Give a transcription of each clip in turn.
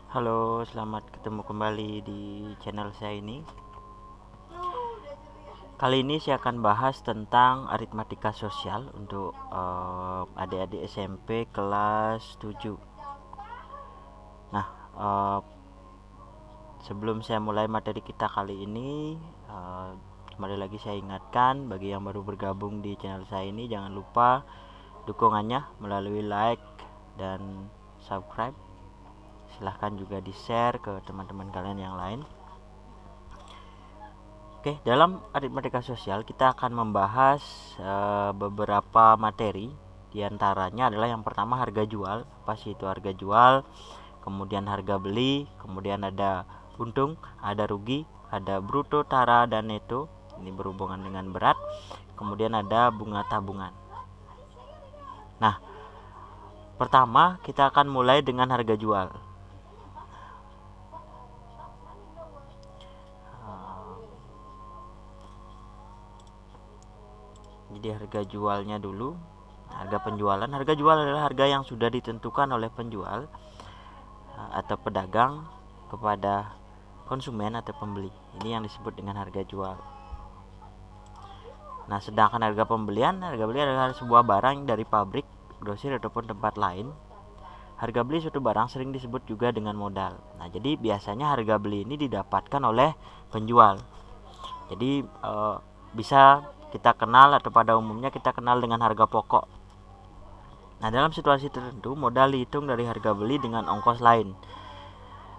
Halo, selamat ketemu kembali di channel saya ini. Kali ini saya akan bahas tentang aritmatika sosial untuk adik-adik SMP kelas 7. Nah, eh, sebelum saya mulai materi kita kali ini, kembali lagi saya ingatkan bagi yang baru bergabung di channel saya ini, jangan lupa dukungannya melalui like dan subscribe. Silahkan juga di-share ke teman-teman kalian yang lain. Oke, dalam aritmatika sosial kita akan membahas beberapa materi. Di antaranya adalah yang pertama harga jual. Apa sih itu harga jual? Kemudian harga beli, kemudian ada untung, ada rugi, ada bruto, tara, dan neto. Ini berhubungan dengan berat. Kemudian ada bunga tabungan. Nah, pertama kita akan mulai dengan harga jual. Jadi harga jualnya dulu. Harga penjualan. Harga jual adalah harga yang sudah ditentukan oleh penjual atau pedagang kepada konsumen atau pembeli. Ini yang disebut dengan harga jual. Nah, sedangkan harga pembelian, harga beli adalah sebuah barang dari pabrik, grosir ataupun tempat lain. Harga beli suatu barang sering disebut juga dengan modal. Nah, jadi biasanya harga beli ini didapatkan oleh penjual. Jadi bisa kita kenal atau pada umumnya kita kenal dengan harga pokok. Nah, dalam situasi tertentu modal dihitung dari harga beli dengan ongkos lain.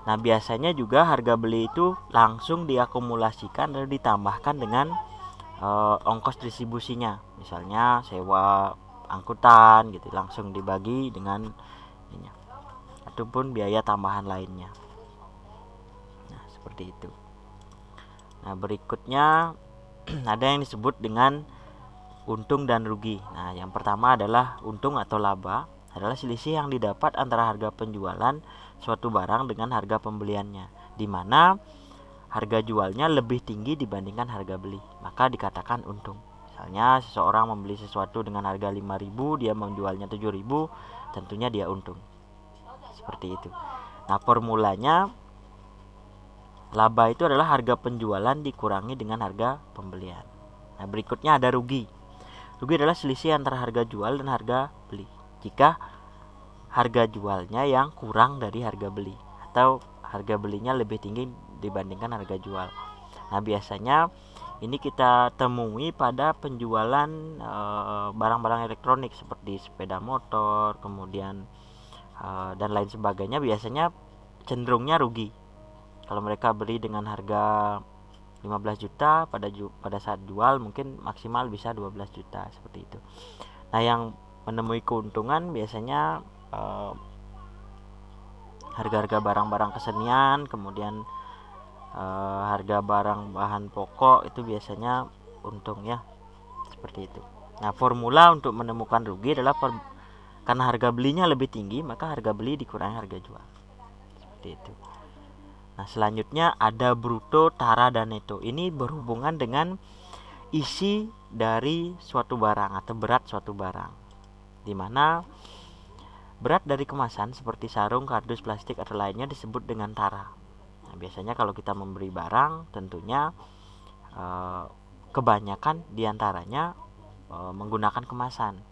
Nah, biasanya juga harga beli itu langsung diakumulasikan dan ditambahkan dengan ongkos distribusinya. Misalnya sewa angkutan gitu langsung dibagi dengan ini, ataupun biaya tambahan lainnya. Nah, seperti itu. Nah, berikutnya ada yang disebut dengan untung dan rugi. Nah, yang pertama adalah untung atau laba, adalah selisih yang didapat antara harga penjualan suatu barang dengan harga pembeliannya, di mana harga jualnya lebih tinggi dibandingkan harga beli, maka dikatakan untung. Misalnya seseorang membeli sesuatu dengan harga 5.000, dia menjualnya 7.000, tentunya dia untung. Seperti itu. Nah, formulanya laba itu adalah harga penjualan dikurangi dengan harga pembelian. Nah, berikutnya ada rugi. Rugi adalah selisih antara harga jual dan harga beli. Jika harga jualnya yang kurang dari harga beli atau harga belinya lebih tinggi dibandingkan harga jual. Nah, biasanya ini kita temui pada penjualan barang-barang elektronik seperti sepeda motor, kemudian dan lain sebagainya. Biasanya cenderungnya rugi. Kalau mereka beli dengan harga 15 juta, pada saat jual mungkin maksimal bisa 12 juta seperti itu. Nah, yang menemui keuntungan biasanya harga-harga barang-barang kesenian, kemudian harga barang bahan pokok itu biasanya untung ya, seperti itu. Nah, formula untuk menemukan rugi adalah karena harga belinya lebih tinggi, maka harga beli dikurangi harga jual, seperti itu. Nah, selanjutnya ada bruto, tara, dan neto. Ini berhubungan dengan isi dari suatu barang atau berat suatu barang, di mana berat dari kemasan seperti sarung, kardus, plastik atau lainnya disebut dengan tara. Nah, biasanya kalau kita memberi barang, tentunya kebanyakan diantaranya menggunakan kemasan.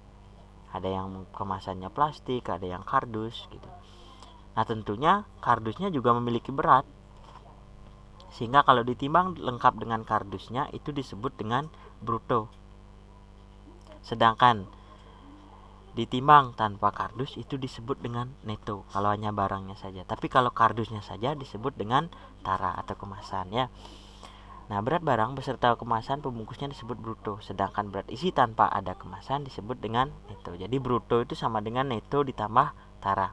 Ada yang kemasannya plastik, ada yang kardus gitu. Nah, tentunya kardusnya juga memiliki berat, sehingga kalau ditimbang lengkap dengan kardusnya itu disebut dengan bruto. Sedangkan ditimbang tanpa kardus itu disebut dengan neto kalau hanya barangnya saja. Tapi kalau kardusnya saja disebut dengan tara atau kemasan ya. Nah, berat barang beserta kemasan pembungkusnya disebut bruto, sedangkan berat isi tanpa ada kemasan disebut dengan neto. Jadi bruto itu sama dengan neto ditambah tara.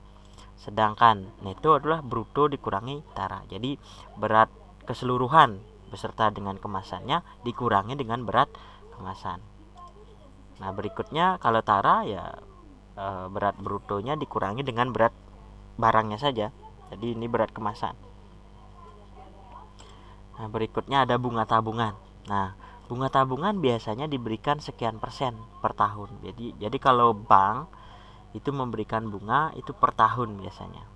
Sedangkan neto adalah bruto dikurangi tara. Jadi berat keseluruhan beserta dengan kemasannya dikurangi dengan berat kemasan. Nah, berikutnya kalau tara ya berat brutonya dikurangi dengan berat barangnya saja. Jadi ini berat kemasan. Nah, berikutnya ada bunga tabungan. Nah, bunga tabungan biasanya diberikan sekian persen per tahun. Jadi kalau bank itu memberikan bunga itu per tahun biasanya.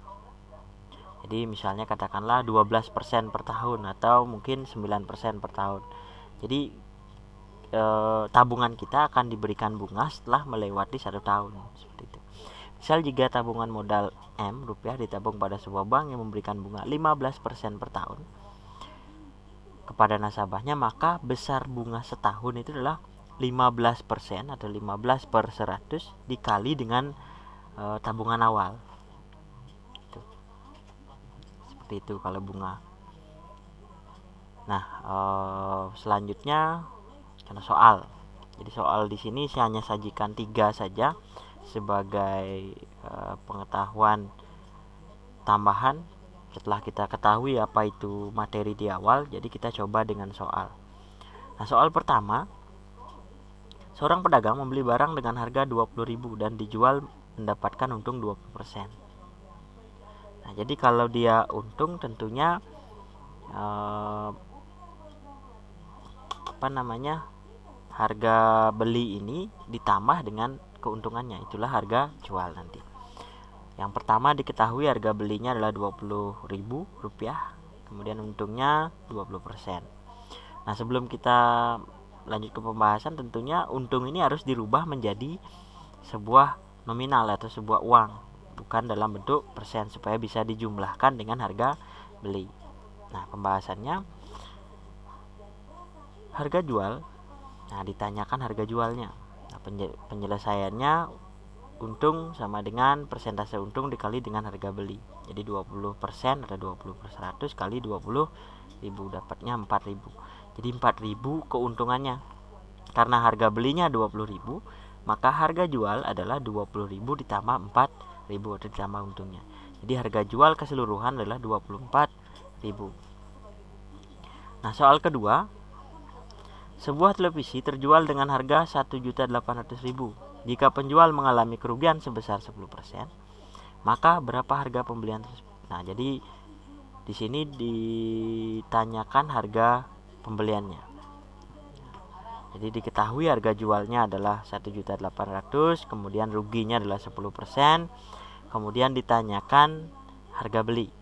Jadi misalnya katakanlah 12% per tahun atau mungkin 9% per tahun. Jadi tabungan kita akan diberikan bunga setelah melewati 1 tahun, seperti itu. Misal jika tabungan modal rupiah ditabung pada sebuah bank yang memberikan bunga 15% per tahun kepada nasabahnya, maka besar bunga setahun itu adalah 15% atau 15/100 dikali dengan tabungan awal. Seperti itu kalau bunga. Nah, selanjutnya karena soal. Jadi soal di sini saya hanya sajikan 3 saja sebagai pengetahuan tambahan setelah kita ketahui apa itu materi di awal. Jadi kita coba dengan soal. Nah, soal pertama, seorang pedagang membeli barang dengan harga 20.000 dan dijual mendapatkan untung 20%. Nah, jadi kalau dia untung tentunya harga beli ini ditambah dengan keuntungannya, itulah harga jual nanti. Yang pertama diketahui harga belinya adalah Rp20.000, kemudian untungnya 20%. Nah, sebelum kita lanjut ke pembahasan, tentunya untung ini harus dirubah menjadi sebuah nominal atau sebuah uang, bukan dalam bentuk persen, supaya bisa dijumlahkan dengan harga beli. Nah, pembahasannya harga jual. Nah, ditanyakan harga jualnya. Nah, penyelesaiannya untung sama dengan persentase untung dikali dengan harga beli. Jadi 20% atau 20/100 kali 20.000, dapatnya 4.000. Jadi 4.000 keuntungannya. Karena harga belinya 20.000, maka harga jual adalah 20.000 ditambah 4.000 atau ditambah untungnya. Jadi harga jual keseluruhan adalah 24.000. Nah, soal kedua, sebuah televisi terjual dengan harga 1.800.000. Jika penjual mengalami kerugian sebesar 10%, maka berapa harga pembelian tersebut? Nah, jadi di sini ditanyakan harga pembeliannya. Jadi diketahui harga jualnya adalah 1.800.000, kemudian ruginya adalah 10%, kemudian ditanyakan harga beli.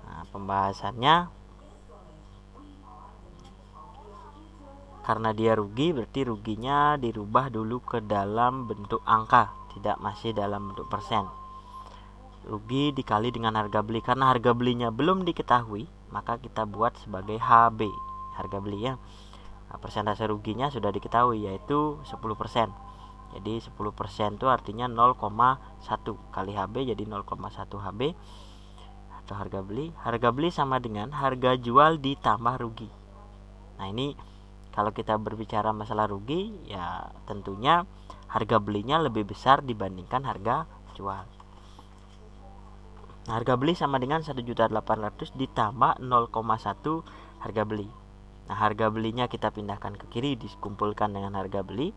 Nah, pembahasannya, karena dia rugi, berarti ruginya dirubah dulu ke dalam bentuk angka, tidak masih dalam bentuk persen. Rugi dikali dengan harga beli. Karena harga belinya belum diketahui, maka kita buat sebagai HB, harga beli ya. Nah, persentase ruginya sudah diketahui, yaitu 10%. Jadi 10% itu artinya 0,1 kali HB, jadi 0,1 HB atau harga beli. Harga beli sama dengan harga jual ditambah rugi. Nah, ini kalau kita berbicara masalah rugi, ya tentunya harga belinya lebih besar dibandingkan harga jual. Nah, harga beli sama dengan 1.800.000 ditambah 0,1 harga beli. Nah, harga belinya kita pindahkan ke kiri, dikumpulkan dengan harga beli,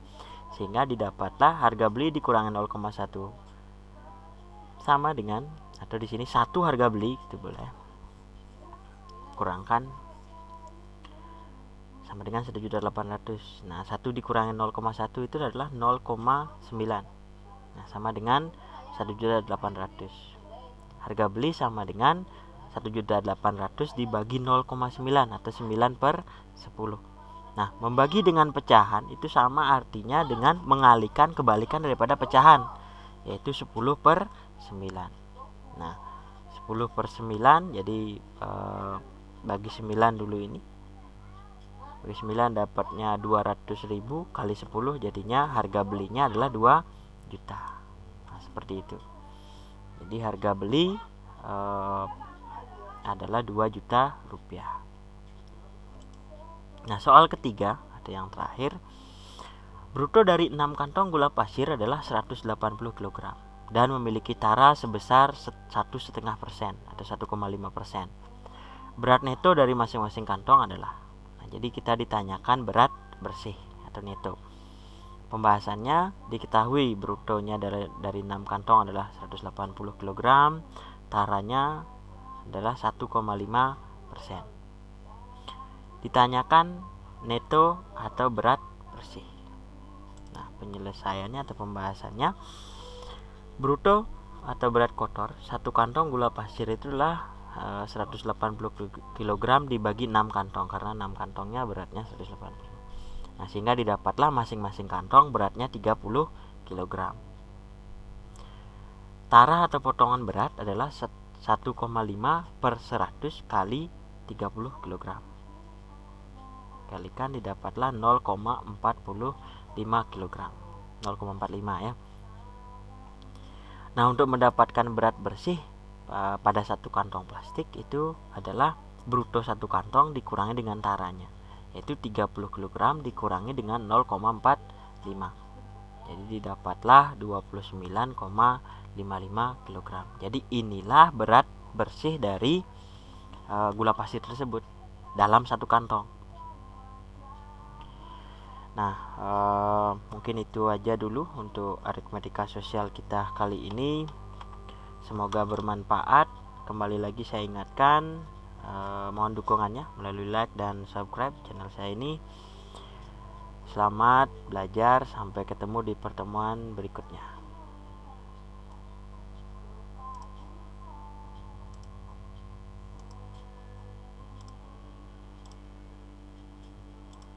sehingga didapatlah harga beli dikurangi 0,1 sama dengan, atau di sini 1 harga beli, itu boleh kurangkan sama dengan 1.800.000. Nah, 1 dikurangi 0,1 itu adalah 0,9. Nah, sama dengan 1.800.000. Harga beli sama dengan 1.800.000 dibagi 0,9 atau 9/10. Nah, membagi dengan pecahan itu sama artinya dengan mengalihkan kebalikan daripada pecahan, yaitu 10/9. Nah, 10/9, jadi bagi 9 dulu ini. Bagi 9 dapatnya 200.000 kali 10, jadinya harga belinya adalah 2 juta. Nah, seperti itu. Jadi harga beli adalah 2 juta rupiah. Nah, soal ketiga atau yang terakhir, bruto dari 6 kantong gula pasir adalah 180 kg dan memiliki tara sebesar 1,5% atau 1,5%. Berat neto dari masing-masing kantong adalah. Nah, jadi kita ditanyakan berat bersih atau neto. Pembahasannya, diketahui brutonya dari 6 kantong adalah 180 kg, taranya adalah 1,5%. Ditanyakan neto atau berat bersih. Nah, penyelesaiannya atau pembahasannya, bruto atau berat kotor, satu kantong gula pasir itulah 180 kg dibagi 6 kantong, karena 6 kantongnya beratnya 180. Nah, sehingga didapatlah masing-masing kantong beratnya 30 kg. Tarah atau potongan berat adalah 1,5 per 100 kali 30 kg. Kalikan didapatlah 0,45 kg. 0,45 ya. Nah, untuk mendapatkan berat bersih pada satu kantong plastik itu adalah bruto satu kantong dikurangi dengan taranya, yaitu 30 kg dikurangi dengan 0,45. Jadi didapatlah 29,55 kg. Jadi inilah berat bersih dari gula pasir tersebut dalam satu kantong. Nah, mungkin itu aja dulu untuk aritmatika sosial kita kali ini. Semoga bermanfaat. Kembali lagi saya ingatkan, mohon dukungannya melalui like dan subscribe channel saya ini. Selamat belajar, sampai ketemu di pertemuan berikutnya.